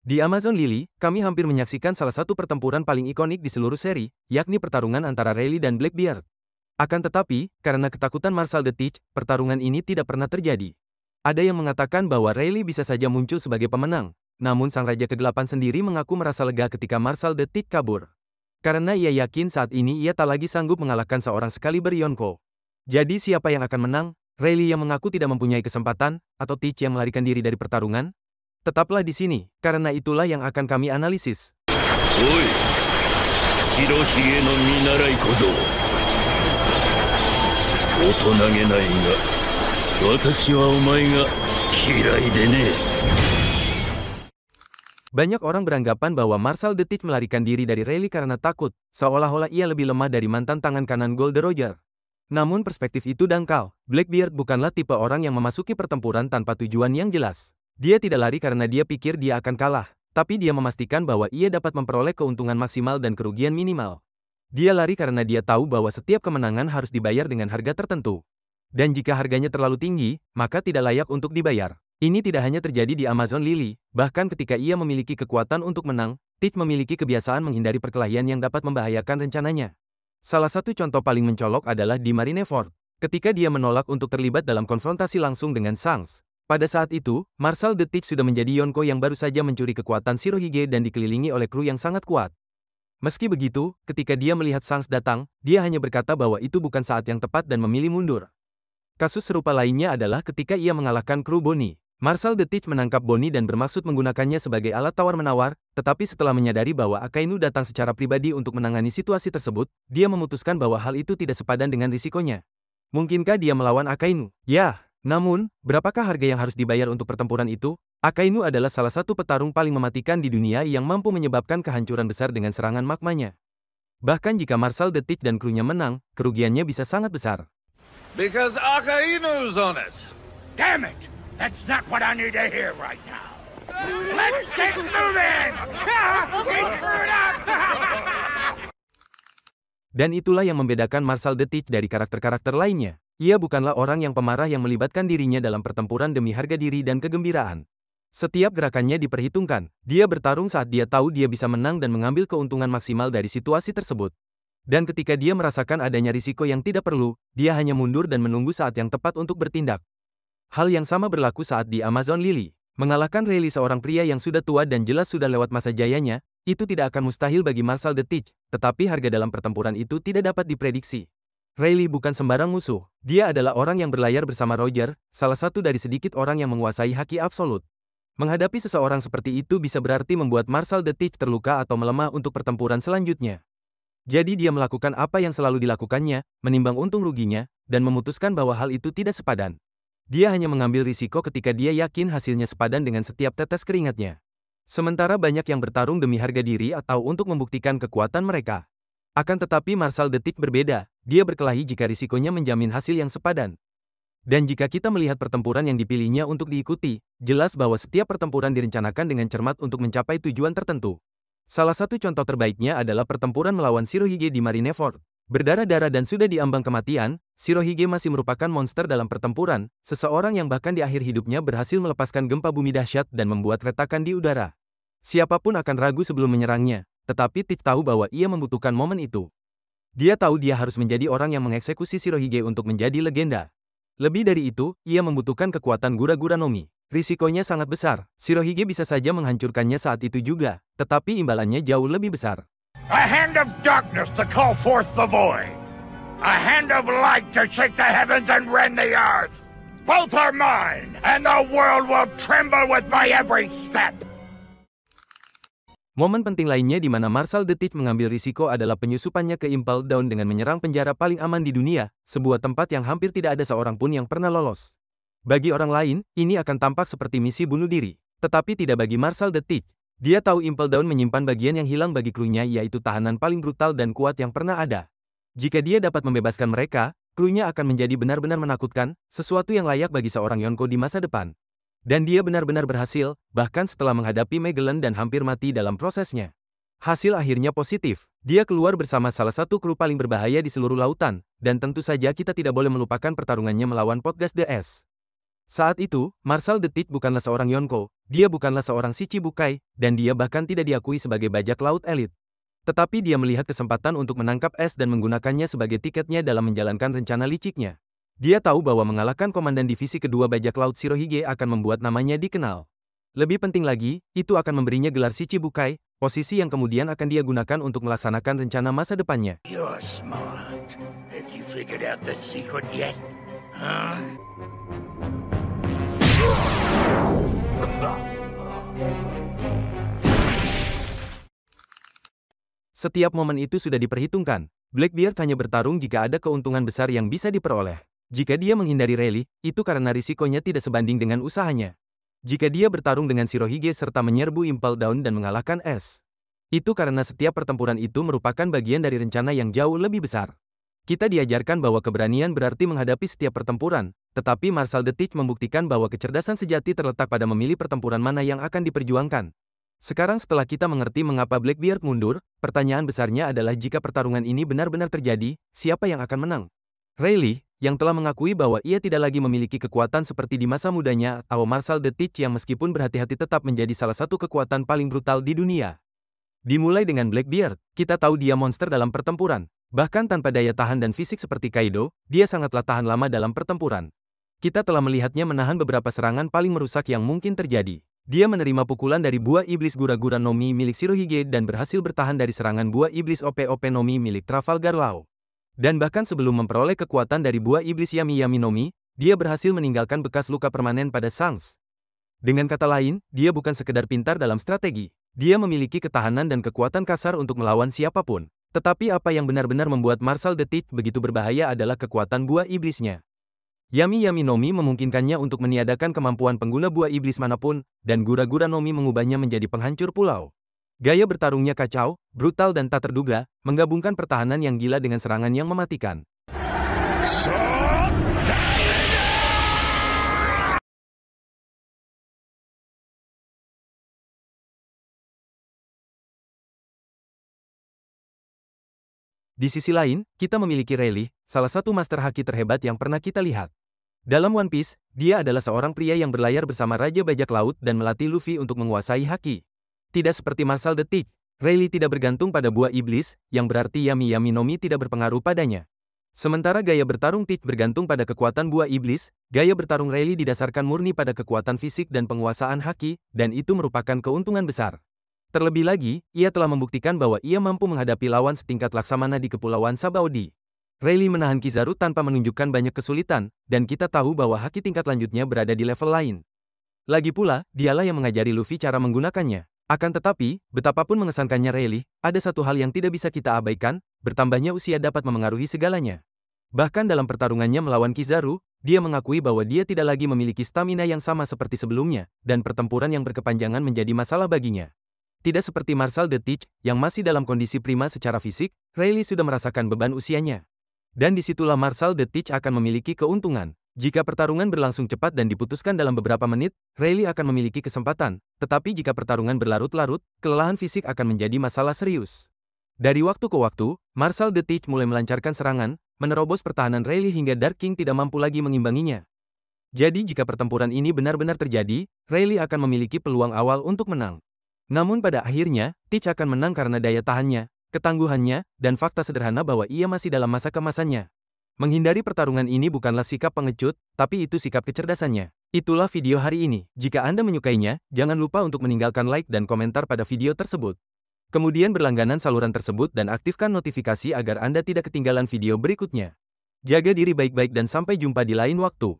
Di Amazon Lily, kami hampir menyaksikan salah satu pertempuran paling ikonik di seluruh seri, yakni pertarungan antara Rayleigh dan Blackbeard. Akan tetapi, karena ketakutan Marshal the Teach, pertarungan ini tidak pernah terjadi. Ada yang mengatakan bahwa Rayleigh bisa saja muncul sebagai pemenang, namun Sang Raja Kegelapan sendiri mengaku merasa lega ketika Marshal the Teach kabur. Karena ia yakin saat ini ia tak lagi sanggup mengalahkan seorang Excalibur Yonko. Jadi siapa yang akan menang? Rayleigh yang mengaku tidak mempunyai kesempatan, atau Teach yang melarikan diri dari pertarungan? Tetaplah di sini, karena itulah yang akan kami analisis. Oi, Shirohige no minarai kozo. Otonage nai ga, watashi wa omae ga kirai de ne. Banyak orang beranggapan bahwa Marshal the Teach melarikan diri dari Rayleigh karena takut, seolah-olah ia lebih lemah dari mantan tangan kanan Gold Roger. Namun perspektif itu dangkal. Blackbeard bukanlah tipe orang yang memasuki pertempuran tanpa tujuan yang jelas. Dia tidak lari karena dia pikir dia akan kalah, tapi dia memastikan bahwa ia dapat memperoleh keuntungan maksimal dan kerugian minimal. Dia lari karena dia tahu bahwa setiap kemenangan harus dibayar dengan harga tertentu. Dan jika harganya terlalu tinggi, maka tidak layak untuk dibayar. Ini tidak hanya terjadi di Amazon Lily, bahkan ketika ia memiliki kekuatan untuk menang, Teach memiliki kebiasaan menghindari perkelahian yang dapat membahayakan rencananya. Salah satu contoh paling mencolok adalah di Marineford, ketika dia menolak untuk terlibat dalam konfrontasi langsung dengan Shanks. Pada saat itu, Marshal the Teach sudah menjadi Yonko yang baru saja mencuri kekuatan Shirohige dan dikelilingi oleh kru yang sangat kuat. Meski begitu, ketika dia melihat Shanks datang, dia hanya berkata bahwa itu bukan saat yang tepat dan memilih mundur. Kasus serupa lainnya adalah ketika ia mengalahkan kru Bonnie. Marshal the Teach menangkap Bonnie dan bermaksud menggunakannya sebagai alat tawar-menawar, tetapi setelah menyadari bahwa Akainu datang secara pribadi untuk menangani situasi tersebut, dia memutuskan bahwa hal itu tidak sepadan dengan risikonya. Mungkinkah dia melawan Akainu? Ya. Namun, berapakah harga yang harus dibayar untuk pertempuran itu? Akainu adalah salah satu petarung paling mematikan di dunia yang mampu menyebabkan kehancuran besar dengan serangan magmanya. Bahkan jika Marshal the Teach dan krunya menang, kerugiannya bisa sangat besar. Because Akainu's on it. Damn it! That's not what I need to hear right now. Let's get moving! We screwed up! Dan itulah yang membedakan Marshal the Teach dari karakter-karakter lainnya. Ia bukanlah orang yang pemarah yang melibatkan dirinya dalam pertempuran demi harga diri dan kegembiraan. Setiap gerakannya diperhitungkan. Dia bertarung saat dia tahu dia bisa menang dan mengambil keuntungan maksimal dari situasi tersebut. Dan ketika dia merasakan adanya risiko yang tidak perlu, dia hanya mundur dan menunggu saat yang tepat untuk bertindak. Hal yang sama berlaku saat di Amazon Lily. Mengalahkan Rayleigh, seorang pria yang sudah tua dan jelas sudah lewat masa jayanya, itu tidak akan mustahil bagi Marshal the Teach, tetapi harga dalam pertempuran itu tidak dapat diprediksi. Rayleigh bukan sembarang musuh. Dia adalah orang yang berlayar bersama Roger, salah satu dari sedikit orang yang menguasai haki absolut. Menghadapi seseorang seperti itu bisa berarti membuat Marshal the Teach terluka atau melemah untuk pertempuran selanjutnya. Jadi dia melakukan apa yang selalu dilakukannya, menimbang untung ruginya, dan memutuskan bahwa hal itu tidak sepadan. Dia hanya mengambil risiko ketika dia yakin hasilnya sepadan dengan setiap tetes keringatnya. Sementara banyak yang bertarung demi harga diri atau untuk membuktikan kekuatan mereka. Akan tetapi Marshal the Teach berbeda, dia berkelahi jika risikonya menjamin hasil yang sepadan. Dan jika kita melihat pertempuran yang dipilihnya untuk diikuti, jelas bahwa setiap pertempuran direncanakan dengan cermat untuk mencapai tujuan tertentu. Salah satu contoh terbaiknya adalah pertempuran melawan Shirohige di Marineford. Berdarah-darah dan sudah diambang kematian, Shirohige masih merupakan monster dalam pertempuran, seseorang yang bahkan di akhir hidupnya berhasil melepaskan gempa bumi dahsyat dan membuat retakan di udara. Siapapun akan ragu sebelum menyerangnya. Tetapi Teach tahu bahwa ia membutuhkan momen itu. Dia tahu dia harus menjadi orang yang mengeksekusi Shirohige untuk menjadi legenda. Lebih dari itu, ia membutuhkan kekuatan Gura-Gura Nomi. Risikonya sangat besar. Shirohige bisa saja menghancurkannya saat itu juga, tetapi imbalannya jauh lebih besar. A hand of darkness to call forth the void. A hand of light to shake the heavens and rend the earth. Both are mine, and the world will tremble with my every step. Momen penting lainnya di mana Marshal the Teach mengambil risiko adalah penyusupannya ke Impel Down dengan menyerang penjara paling aman di dunia, sebuah tempat yang hampir tidak ada seorang pun yang pernah lolos. Bagi orang lain, ini akan tampak seperti misi bunuh diri, tetapi tidak bagi Marshal the Teach. Dia tahu Impel Down menyimpan bagian yang hilang bagi krunya, yaitu tahanan paling brutal dan kuat yang pernah ada. Jika dia dapat membebaskan mereka, krunya akan menjadi benar-benar menakutkan, sesuatu yang layak bagi seorang Yonko di masa depan. Dan dia benar-benar berhasil, bahkan setelah menghadapi Magellan dan hampir mati dalam prosesnya. Hasil akhirnya positif. Dia keluar bersama salah satu kru paling berbahaya di seluruh lautan, dan tentu saja kita tidak boleh melupakan pertarungannya melawan Potgas DS. Saat itu, Marshal the Teach bukanlah seorang Yonko, dia bukanlah seorang Shichibukai, dan dia bahkan tidak diakui sebagai bajak laut elit. Tetapi dia melihat kesempatan untuk menangkap S dan menggunakannya sebagai tiketnya dalam menjalankan rencana liciknya. Dia tahu bahwa mengalahkan komandan divisi kedua bajak laut Shirohige akan membuat namanya dikenal. Lebih penting lagi, itu akan memberinya gelar Shichibukai, posisi yang kemudian akan dia gunakan untuk melaksanakan rencana masa depannya. You're smart. Have you figured out the secret yet? Huh? Setiap momen itu sudah diperhitungkan. Blackbeard hanya bertarung jika ada keuntungan besar yang bisa diperoleh. Jika dia menghindari rally, itu karena risikonya tidak sebanding dengan usahanya. Jika dia bertarung dengan Shirohige serta menyerbu Impel Down dan mengalahkan S, itu karena setiap pertempuran itu merupakan bagian dari rencana yang jauh lebih besar. Kita diajarkan bahwa keberanian berarti menghadapi setiap pertempuran, tetapi Marshal the Teach membuktikan bahwa kecerdasan sejati terletak pada memilih pertempuran mana yang akan diperjuangkan. Sekarang setelah kita mengerti mengapa Blackbeard mundur, pertanyaan besarnya adalah jika pertarungan ini benar-benar terjadi, siapa yang akan menang? Rayleigh, yang telah mengakui bahwa ia tidak lagi memiliki kekuatan seperti di masa mudanya, atau Marshal the Teach yang meskipun berhati-hati tetap menjadi salah satu kekuatan paling brutal di dunia. Dimulai dengan Blackbeard, kita tahu dia monster dalam pertempuran. Bahkan tanpa daya tahan dan fisik seperti Kaido, dia sangatlah tahan lama dalam pertempuran. Kita telah melihatnya menahan beberapa serangan paling merusak yang mungkin terjadi. Dia menerima pukulan dari buah iblis Gura-Gura no Mi milik Shirohige dan berhasil bertahan dari serangan buah iblis OP-OP no Mi milik Trafalgar Law. Dan bahkan sebelum memperoleh kekuatan dari buah iblis Yami-Yami no Mi, dia berhasil meninggalkan bekas luka permanen pada Shanks. Dengan kata lain, dia bukan sekedar pintar dalam strategi. Dia memiliki ketahanan dan kekuatan kasar untuk melawan siapapun. Tetapi apa yang benar-benar membuat Marshal the Teach begitu berbahaya adalah kekuatan buah iblisnya. Yami-Yami no Mi memungkinkannya untuk meniadakan kemampuan pengguna buah iblis manapun, dan Gura-Gura no Mi mengubahnya menjadi penghancur pulau. Gaya bertarungnya kacau, brutal dan tak terduga, menggabungkan pertahanan yang gila dengan serangan yang mematikan. Di sisi lain, kita memiliki Rayleigh, salah satu master haki terhebat yang pernah kita lihat. Dalam One Piece, dia adalah seorang pria yang berlayar bersama Raja Bajak Laut dan melatih Luffy untuk menguasai haki. Tidak seperti Marshal the Teach, Rayleigh tidak bergantung pada buah iblis, yang berarti Yami-Yami no Mi tidak berpengaruh padanya. Sementara gaya bertarung Teach bergantung pada kekuatan buah iblis, gaya bertarung Rayleigh didasarkan murni pada kekuatan fisik dan penguasaan haki, dan itu merupakan keuntungan besar. Terlebih lagi, ia telah membuktikan bahwa ia mampu menghadapi lawan setingkat Laksamana di Kepulauan Sabaody. Rayleigh menahan Kizaru tanpa menunjukkan banyak kesulitan, dan kita tahu bahwa haki tingkat lanjutnya berada di level lain. Lagi pula, dialah yang mengajari Luffy cara menggunakannya. Akan tetapi, betapapun mengesankannya Rayleigh, ada satu hal yang tidak bisa kita abaikan, bertambahnya usia dapat memengaruhi segalanya. Bahkan dalam pertarungannya melawan Kizaru, dia mengakui bahwa dia tidak lagi memiliki stamina yang sama seperti sebelumnya, dan pertempuran yang berkepanjangan menjadi masalah baginya. Tidak seperti Marshal the Teach, yang masih dalam kondisi prima secara fisik, Rayleigh sudah merasakan beban usianya. Dan disitulah Marshal the Teach akan memiliki keuntungan. Jika pertarungan berlangsung cepat dan diputuskan dalam beberapa menit, Rayleigh akan memiliki kesempatan. Tetapi jika pertarungan berlarut-larut, kelelahan fisik akan menjadi masalah serius. Dari waktu ke waktu, Marshal the Teach mulai melancarkan serangan, menerobos pertahanan Rayleigh hingga Dark King tidak mampu lagi mengimbanginya. Jadi jika pertempuran ini benar-benar terjadi, Rayleigh akan memiliki peluang awal untuk menang. Namun pada akhirnya, Teach akan menang karena daya tahannya, ketangguhannya, dan fakta sederhana bahwa ia masih dalam masa kemasannya. Menghindari pertarungan ini bukanlah sikap pengecut, tapi itu sikap kecerdasannya. Itulah video hari ini. Jika Anda menyukainya, jangan lupa untuk meninggalkan like dan komentar pada video tersebut. Kemudian berlangganan saluran tersebut dan aktifkan notifikasi agar Anda tidak ketinggalan video berikutnya. Jaga diri baik-baik dan sampai jumpa di lain waktu.